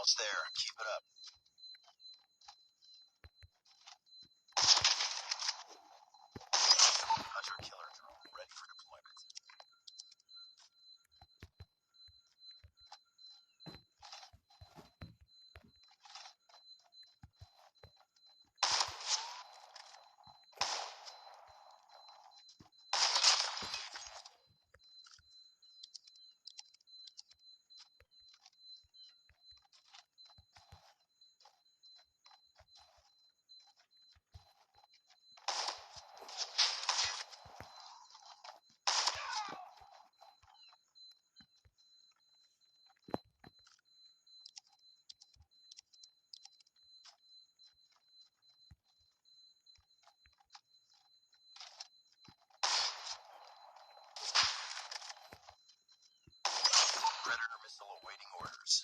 Almost there. Keep it up. Hunter killer drone ready for deployment. Predator missile awaiting orders.